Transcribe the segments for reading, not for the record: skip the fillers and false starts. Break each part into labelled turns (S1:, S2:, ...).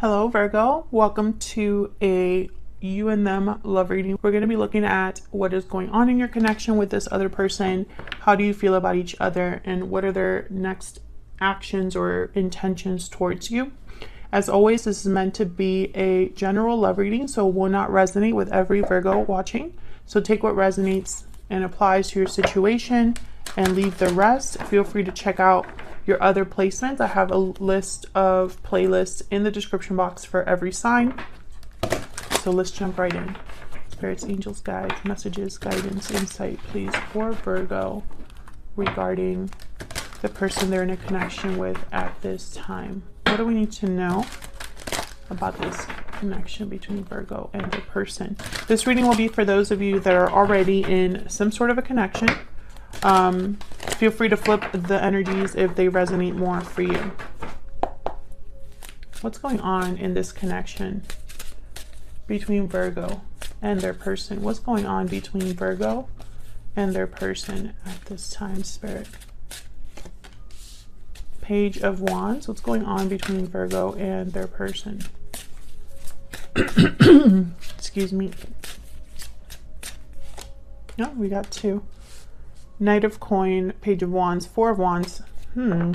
S1: Hello Virgo, welcome to a you and them love reading. We're going to be looking at what is going on in your connection with this other person. How do you feel about each other and what are their next actions or intentions towards you? As always, this is meant to be a general love reading, so it will not resonate with every Virgo watching. So take what resonates and applies to your situation and leave the rest. Feel free to check out your other placements. I have a list of playlists in the description box for every sign. So let's jump right in. Spirits, angels, guides, messages, guidance, insight, please, for Virgo regarding the person they're in a connection with at this time. What do we need to know about this connection between Virgo and the person? This reading will be for those of you that are already in some sort of a connection. Feel free to flip the energies if they resonate more for you. What's going on in this connection between Virgo and their person? What's going on between Virgo and their person at this time, Spirit? Page of Wands. What's going on between Virgo and their person? Excuse me. No, we got two. Knight of Coin, Page of Wands, Four of Wands. Well,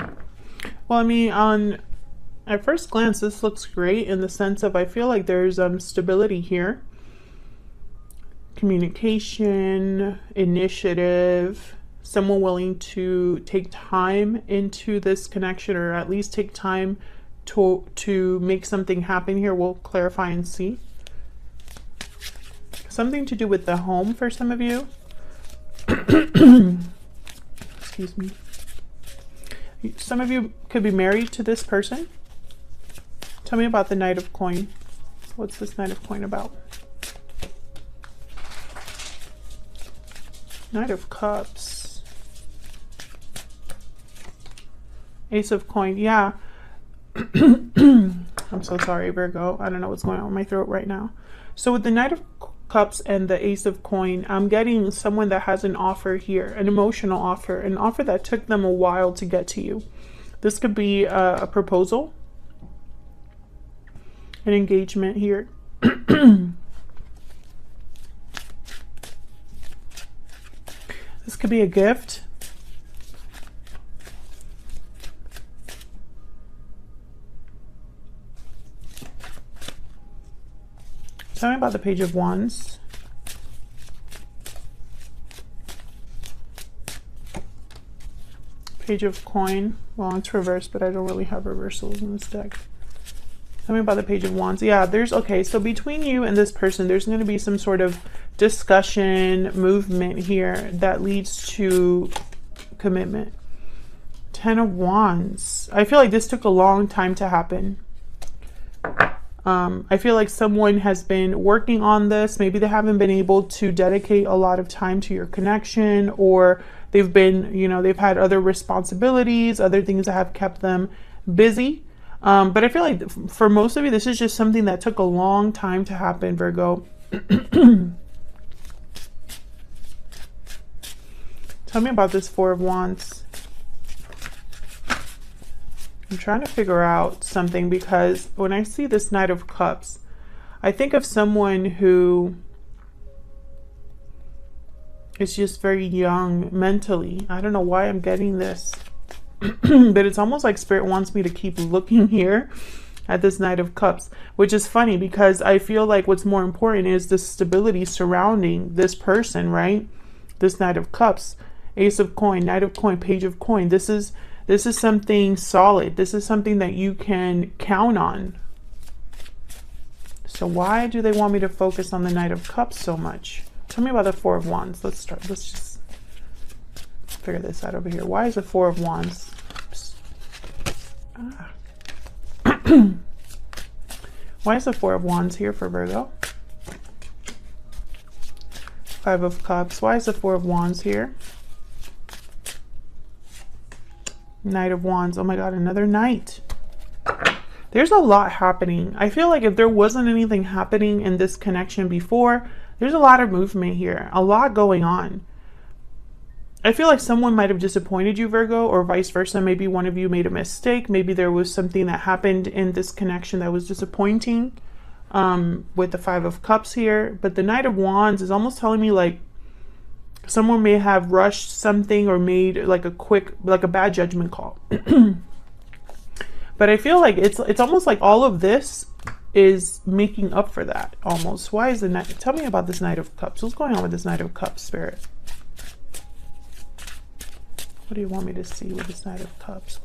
S1: I mean, at first glance, this looks great in the sense of I feel like there's stability here. Communication, initiative, someone willing to take time into this connection, or at least take time to make something happen here. We'll clarify and see. Something to do with the home for some of you. Excuse me. Some of you could be married to this person. Tell me about the Knight of Coin. What's this Knight of Coin about? Knight of Cups. Ace of Coin. Yeah. I'm so sorry, Virgo. I don't know what's going on with my throat right now. So with the Knight of Cups and the Ace of Coin, I'm getting someone that has an offer here, an emotional offer, an offer that took them a while to get to you. This could be a proposal, an engagement here. This could be a gift. Tell me about the Page of Wands. Page of Coin. Well, it's reversed, but I don't really have reversals in this deck. Tell me about the Page of Wands. Yeah, okay, so between you and this person, there's going to be some sort of discussion, movement here that leads to commitment. Ten of Wands. I feel like this took a long time to happen. I feel like someone has been working on this. Maybe they haven't been able to dedicate a lot of time to your connection, or they've been, they've had other responsibilities, other things that have kept them busy. But I feel like for most of you, this is just something that took a long time to happen, Virgo. Tell me about this Four of Wands. I'm trying to figure out something, because when I see this Knight of Cups, I think of someone who is just very young mentally. I don't know why I'm getting this, but it's almost like Spirit wants me to keep looking here at this Knight of Cups, which is funny because I feel like what's more important is the stability surrounding this person, right? This Knight of Cups, Ace of Coin, Knight of Coin, Page of Coin. This is something solid. This is something that you can count on. So why do they want me to focus on the Knight of Cups so much? Tell me about the Four of Wands. Let's just figure this out over here. Why is the Four of Wands? Why is the Four of Wands here for Virgo? Five of Cups. Why is the Four of Wands here? Knight of Wands. Oh my God, another Knight. There's a lot happening. I feel like if there wasn't anything happening in this connection before, there's a lot of movement here, a lot going on. I feel like someone might have disappointed you, Virgo, or vice versa. Maybe one of you made a mistake. Maybe there was something that happened in this connection that was disappointing, with the Five of Cups here. But the Knight of Wands is almost telling me like someone may have rushed something or made like a bad judgment call. But I feel like it's almost like all of this is making up for that almost. Why is the Knight? Tell me about this Knight of Cups. What's going on with this Knight of Cups, Spirit? What do you want me to see with this Knight of Cups?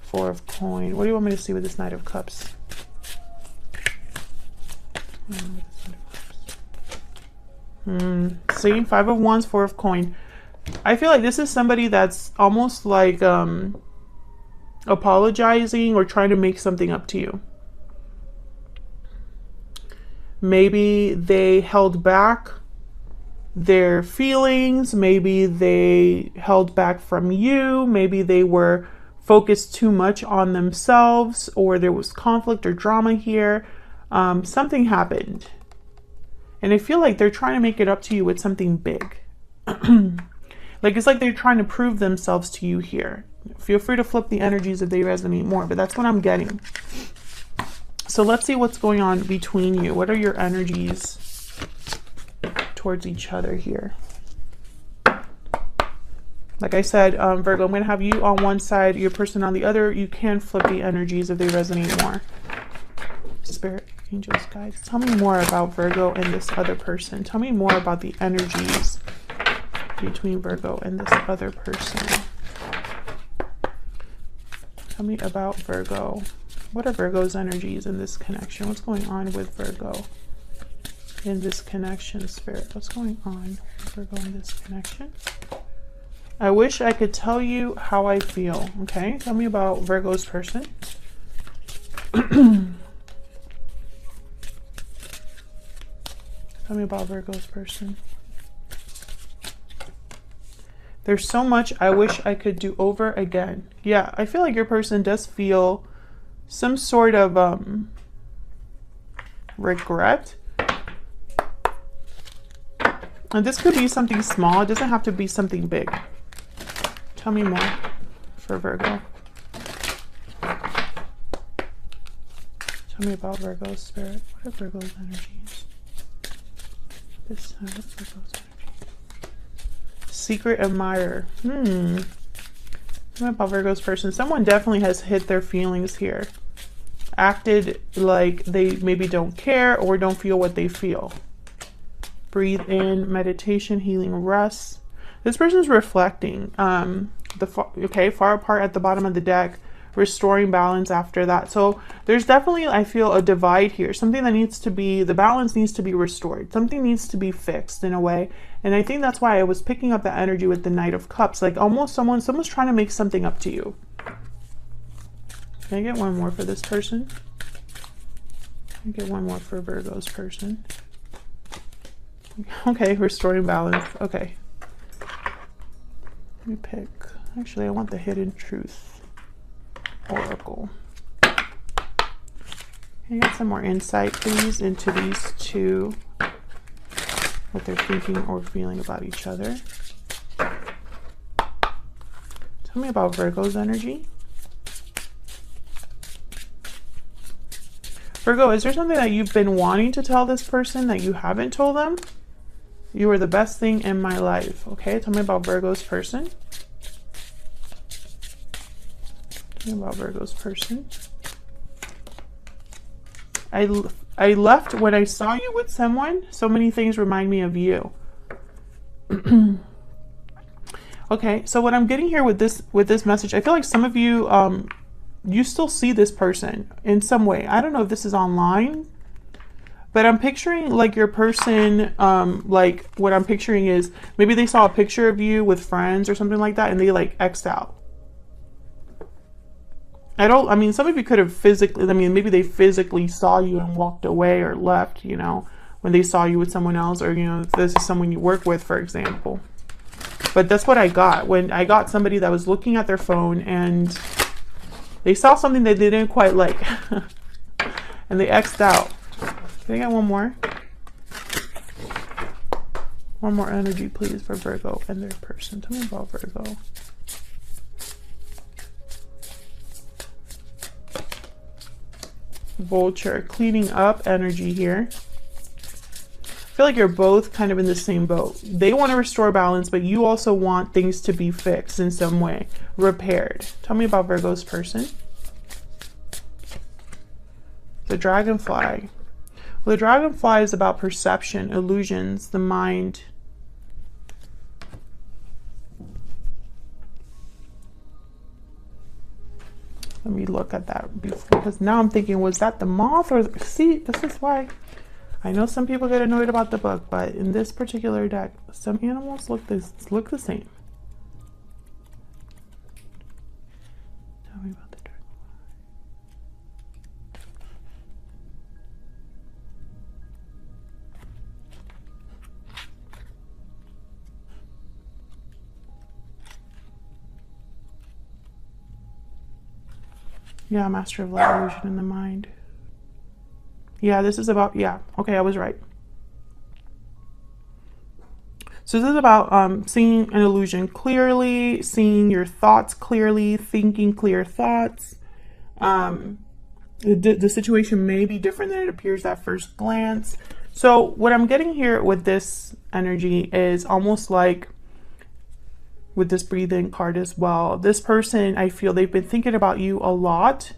S1: Four of Coin. What do you want me to see with this Knight of Cups? See, Five of Wands, Four of Coin. I feel like this is somebody that's almost like apologizing or trying to make something up to you. Maybe they held back their feelings. Maybe they held back from you. Maybe they were focused too much on themselves, or there was conflict or drama here. Something happened. And I feel like they're trying to make it up to you with something big. Like it's like they're trying to prove themselves to you here. Feel free to flip the energies if they resonate more, but that's what I'm getting. So let's see what's going on between you. What are your energies towards each other here? Like I said, Virgo, I'm going to have you on one side, your person on the other. You can flip the energies if they resonate more. Spirit, angels, guides, tell me more about Virgo and this other person. Tell me more about the energies between Virgo and this other person. Tell me about Virgo. What are Virgo's energies in this connection? What's going on with Virgo in this connection, Spirit? What's going on with Virgo in this connection? I wish I could tell you how I feel. Okay, tell me about Virgo's person. Tell me about Virgo's person. There's so much I wish I could do over again. Yeah, I feel like your person does feel some sort of regret. And this could be something small. It doesn't have to be something big. Tell me more for Virgo. Tell me about Virgo's spirit. What are Virgo's energies? This side of Virgo's energy. Secret admirer. Tell me about Virgo's person. Someone definitely has hit their feelings here. Acted like they maybe don't care or don't feel what they feel. Breathe in, meditation, healing, rest. This person's reflecting. Far apart at the bottom of the deck, restoring balance after that. So there's definitely, I feel, a divide here. Something that needs to be, the balance needs to be restored. Something needs to be fixed in a way. And I think that's why I was picking up that energy with the Knight of Cups. Like almost someone's trying to make something up to you. Can I get one more for this person? Can I get one more for Virgo's person? Okay, restoring balance. Okay. Let me pick. Actually, I want the Hidden Truth Oracle. Can I get some more insight, please, into these two? What they're thinking or feeling about each other. Tell me about Virgo's energy. Virgo, is there something that you've been wanting to tell this person that you haven't told them? You are the best thing in my life. Okay, tell me about Virgo's person. Tell me about Virgo's person. I left when I saw you with someone. So many things remind me of you. Okay, so what I'm getting here with this message, I feel like some of you you still see this person in some way. I don't know if this is online, but I'm picturing like your person, like what I'm picturing is maybe they saw a picture of you with friends or something like that and they like X'd out. I mean, some of you could have physically, I mean, maybe they physically saw you and walked away or left, you know, when they saw you with someone else, or, you know, if this is someone you work with, for example. But that's what I got when I got somebody that was looking at their phone and they saw something that they didn't quite like and they X'd out. Can I get one more? One more energy, please, for Virgo and their person. Tell me about Virgo. Vulture, cleaning up energy here. I feel like you're both kind of in the same boat. They want to restore balance, but you also want things to be fixed in some way, repaired. Tell me about Virgo's person. The dragonfly. Well, the dragonfly is about perception, illusions, the mind. Let me look at that before, because now I'm thinking, was that the moth or see, this is why I know some people get annoyed about the book, but in this particular deck, some animals look the same. Tell me about the dragonfly. Yeah, master of light, illusion in the mind. Yeah, this is about, yeah, okay, I was right. So this is about seeing an illusion clearly, seeing your thoughts clearly, thinking clear thoughts. The situation may be different than it appears at first glance. So what I'm getting here with this energy is almost like with this breathing card as well. This person, I feel they've been thinking about you a lot,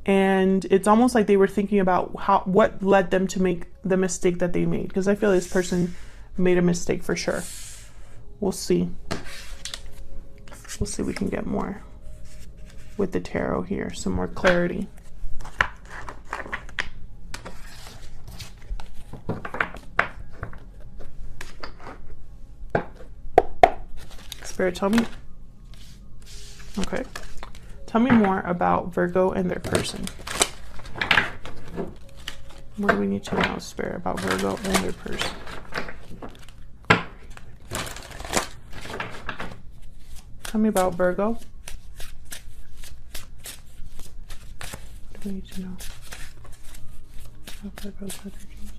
S1: and it's almost like they were thinking about what led them to make the mistake that they made, because I feel this person made a mistake for sure. We'll see. We'll see if we can get more with the tarot here, some more clarity. Spirit, tell me. Okay. Tell me more about Virgo and their person. What do we need to know, Spirit, about Virgo and their person? Tell me about Virgo. What do we need to know about Virgo's energies?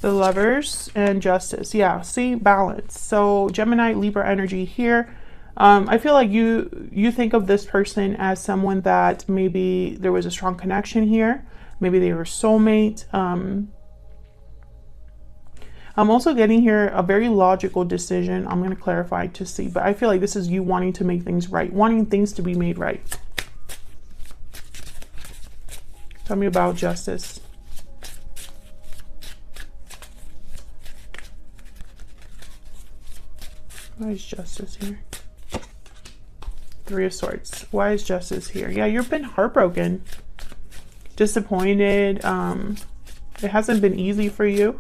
S1: The Lovers and Justice. Yeah, see, balance. So Gemini, Libra energy here. I feel like you think of this person as someone that maybe there was a strong connection here. Maybe they were soulmate. I'm also getting here a very logical decision. I'm going to clarify to see, but I feel like this is you wanting to make things right, wanting things to be made right. Tell me about Justice. Why is Justice here? Three of Swords. Why is Justice here? Yeah, you've been heartbroken, disappointed. It hasn't been easy for you.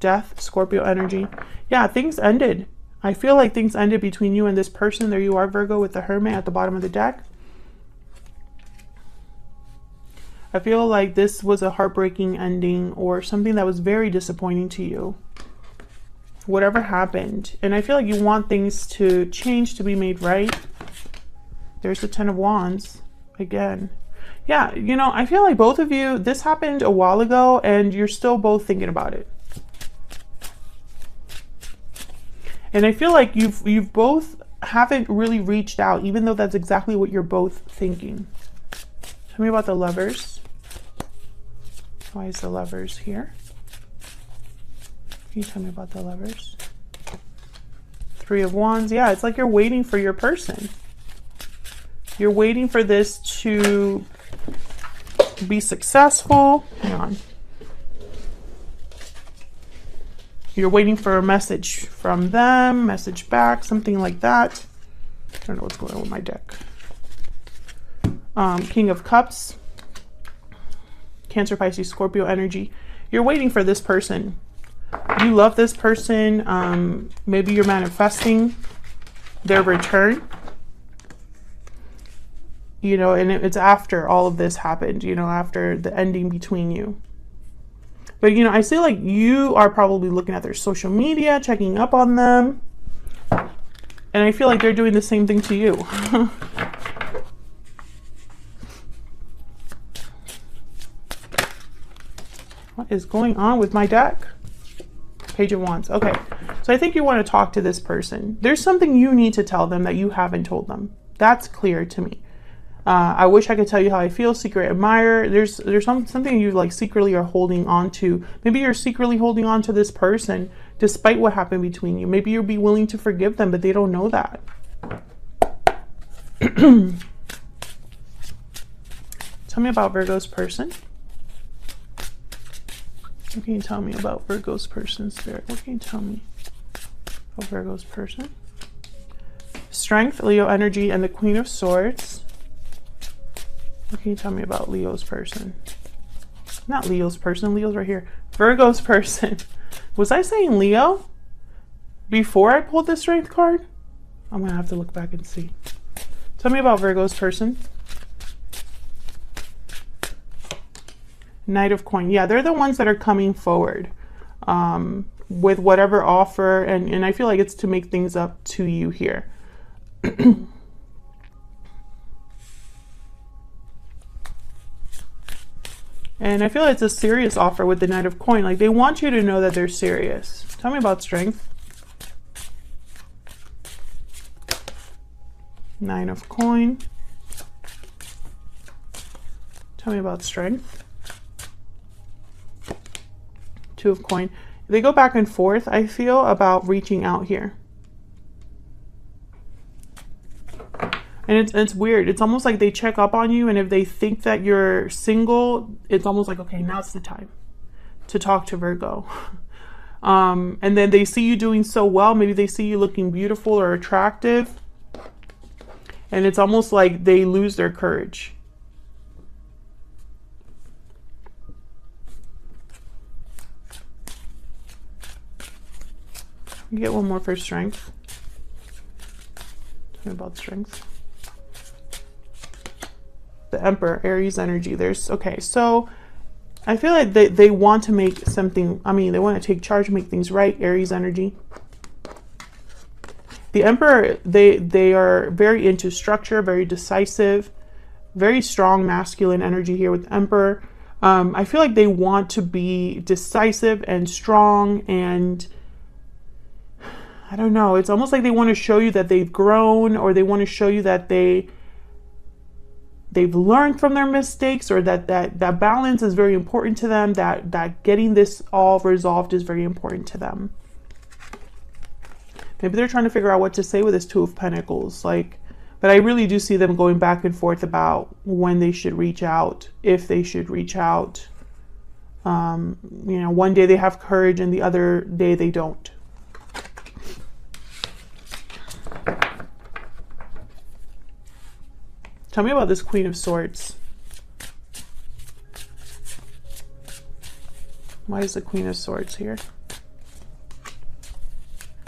S1: Death, Scorpio energy. Yeah, things ended. I feel like things ended between you and this person. There you are, Virgo, with the Hermit at the bottom of the deck. I feel like this was a heartbreaking ending or something that was very disappointing to you. Whatever happened. And I feel like you want things to change, to be made right. There's the Ten of Wands again. Yeah, you know, I feel like both of you, this happened a while ago and you're still both thinking about it. And I feel like you've both haven't really reached out, even though that's exactly what you're both thinking. Tell me about the Lovers. Why is the Lovers here? Can you tell me about the Lovers? Three of Wands. Yeah, it's like you're waiting for your person. You're waiting for this to be successful. Hang on. You're waiting for a message from them, message back, something like that. I don't know what's going on with my deck. King of Cups. Cancer, Pisces, Scorpio energy. You're waiting for this person. You love this person. Maybe you're manifesting their return. You know, and it's after all of this happened, you know, after the ending between you. But, you know, I feel like you are probably looking at their social media, checking up on them. And I feel like they're doing the same thing to you. is going on with my deck? Page of Wands. Okay, so I think you want to talk to this person. There's something you need to tell them that you haven't told them. That's clear to me. I wish I could tell you how I feel. Secret admirer. There's something you like secretly are holding on to. Maybe you're secretly holding on to this person despite what happened between you. Maybe you'll be willing to forgive them, but they don't know that. Tell me about Virgo's person. What can you tell me about Virgo's person, Spirit? What can you tell me about Virgo's person? Strength, Leo energy, and the Queen of Swords. What can you tell me about Leo's person? Not Leo's person. Leo's right here. Virgo's person. Was I saying Leo before I pulled the Strength card? I'm going to have to look back and see. Tell me about Virgo's person. Knight of Coin. Yeah, they're the ones that are coming forward with whatever offer. And I feel like it's to make things up to you here. And I feel like it's a serious offer with the Knight of Coin. Like, they want you to know that they're serious. Tell me about Strength. Nine of Coin. Tell me about Strength. Two of Coin. They go back and forth, I feel, about reaching out here. And it's weird. It's almost like they check up on you, and if they think that you're single, it's almost like, okay, now's the time to talk to Virgo. And then they see you doing so well. Maybe they see you looking beautiful or attractive. And it's almost like they lose their courage. You get one more for Strength. Tell me about Strength. The Emperor, Aries energy. There's, okay, so I feel like they want to make something, I mean, they want to take charge, make things right. Aries energy. The Emperor, they are very into structure, very decisive, very strong masculine energy here with the Emperor. I feel like they want to be decisive and strong, and I don't know, it's almost like they want to show you that they've grown, or they want to show you that they've learned from their mistakes, or that balance is very important to them, that getting this all resolved is very important to them. Maybe they're trying to figure out what to say with this Two of Pentacles, like, but I really do see them going back and forth about when they should reach out, if they should reach out. You know, one day they have courage and the other day they don't. Tell me about this Queen of Swords. Why is the Queen of Swords here?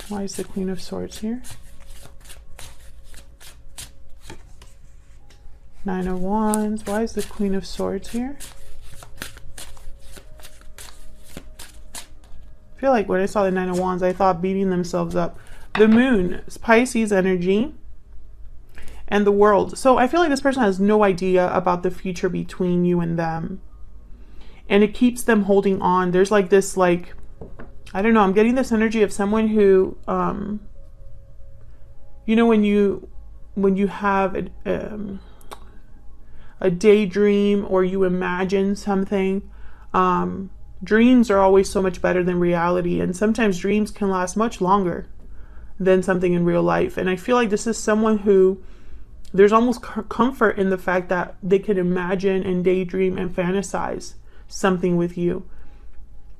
S1: Why is the Queen of Swords here? Nine of Wands. Why is the Queen of Swords here? I feel like when I saw the Nine of Wands, I thought beating themselves up. The Moon, Pisces energy, and the World. So I feel like this person has no idea about the future between you and them. And it keeps them holding on. There's like this, like, I don't know, I'm getting this energy of someone who, you know, when you have a daydream, or you imagine something, dreams are always so much better than reality. And sometimes dreams can last much longer than something in real life. And I feel like this is someone who, there's almost comfort in the fact that they can imagine and daydream and fantasize something with you.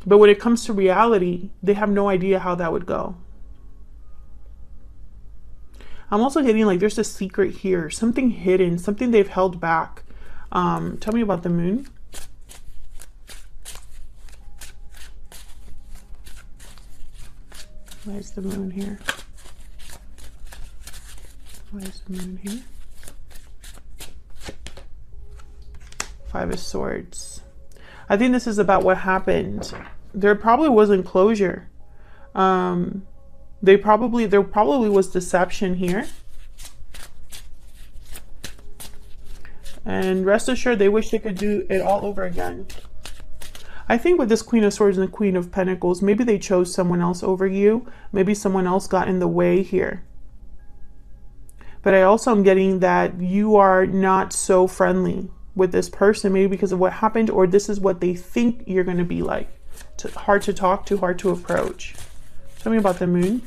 S1: But when it comes to reality, they have no idea how that would go. I'm also getting like there's a secret here, something hidden, something they've held back. Tell me about the Moon. Why is the Moon here? Why is the Moon here? Five of Swords. I think this is about what happened. There probably wasn't closure. There probably was deception here. And rest assured, they wish they could do it all over again. I think with this Queen of Swords and the Queen of Pentacles, maybe they chose someone else over you. Maybe someone else got in the way here. But I also am getting that you are not so friendly with this person, maybe because of what happened, or this is what they think you're going to be like. Hard to talk to, hard to approach. Tell me about the Moon.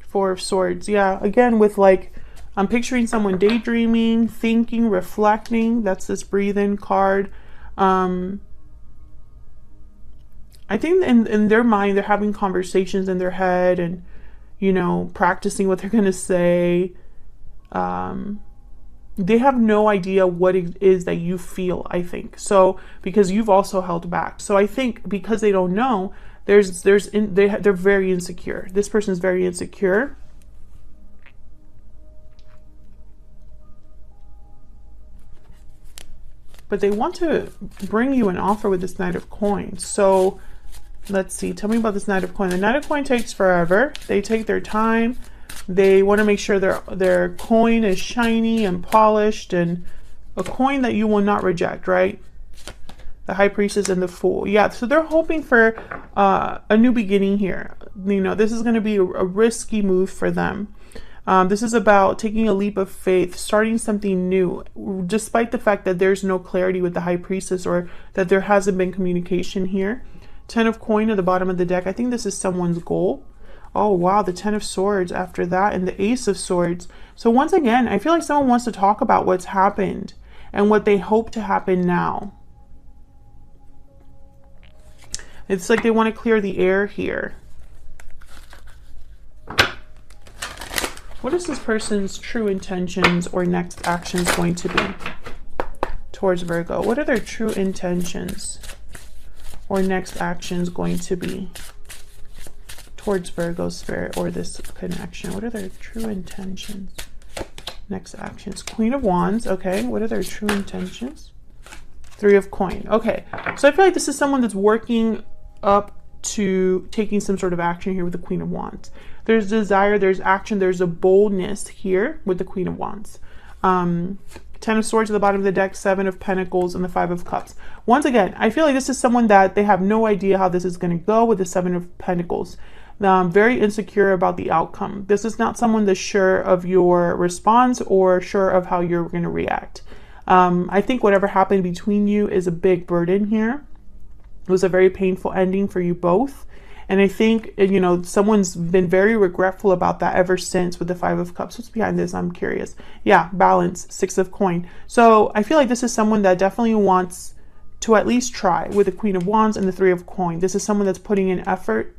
S1: Four of Swords. Yeah, again, with like, I'm picturing someone daydreaming, thinking, reflecting. That's this breathe-in card. I think in their mind, they're having conversations in their head and, you know, practicing what they're going to say. They have no idea what it is that you feel, I think. So, because you've also held back. So I think because they don't know, they're very insecure. This person is very insecure. But they want to bring you an offer with this Knight of Coins. So let's see. Tell me about this Knight of Coin. The Knight of Coin takes forever. They take their time. They want to make sure their coin is shiny and polished, and a coin that you will not reject, right? The High Priestess and the Fool. Yeah, so they're hoping for a new beginning here. You know, this is going to be a risky move for them. This is about taking a leap of faith, starting something new, despite the fact that there's no clarity with the High Priestess, or that there hasn't been communication here. Ten of Coin at the bottom of the deck. I think this is someone's goal. Oh, wow. The Ten of Swords after that, and the Ace of Swords. So once again, I feel like someone wants to talk about what's happened and what they hope to happen now. It's like they want to clear the air here. What is this person's true intentions or next actions going to be towards Virgo? What are their true intentions or next actions going to be towards Virgo spirit or this connection? What are their true intentions? Next actions. Queen of Wands. Okay. What are their true intentions? Three of Coin. Okay. So I feel like this is someone that's working up to taking some sort of action here with the Queen of Wands. There's desire, there's action, there's a boldness here with the Queen of Wands. Ten of Swords at the bottom of the deck, Seven of Pentacles, and the Five of Cups. Once again, I feel like this is someone that they have no idea how this is going to go with the Seven of Pentacles. Very insecure about the outcome. This is not someone that's sure of your response or sure of how you're going to react. I think whatever happened between you is a big burden here. It was a very painful ending for you both. And I think, you know, someone's been very regretful about that ever since with the Five of Cups. What's behind this? I'm curious. Yeah, balance, Six of Coin. So I feel like this is someone that definitely wants to at least try with the Queen of Wands and the Three of Coin. This is someone that's putting in effort,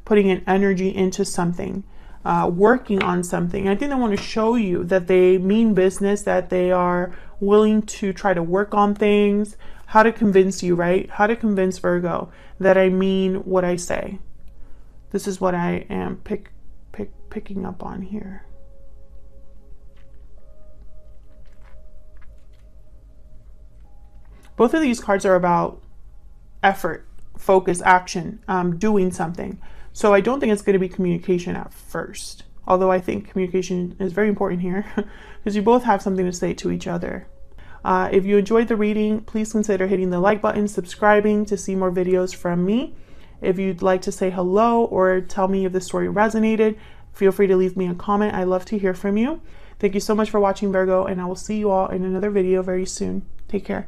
S1: putting in energy into something, working on something. I think they want to show you that they mean business, that they are willing to try to work on things. How to convince you, right? How to convince Virgo that I mean what I say. This is what I am picking up on here. Both of these cards are about effort, focus, action, doing something. So I don't think it's going to be communication at first. Although I think communication is very important here because you both have something to say to each other. If you enjoyed the reading, please consider hitting the like button, subscribing to see more videos from me. If you'd like to say hello or tell me if the story resonated, feel free to leave me a comment. I love to hear from you. Thank you so much for watching, Virgo, and I will see you all in another video very soon. Take care.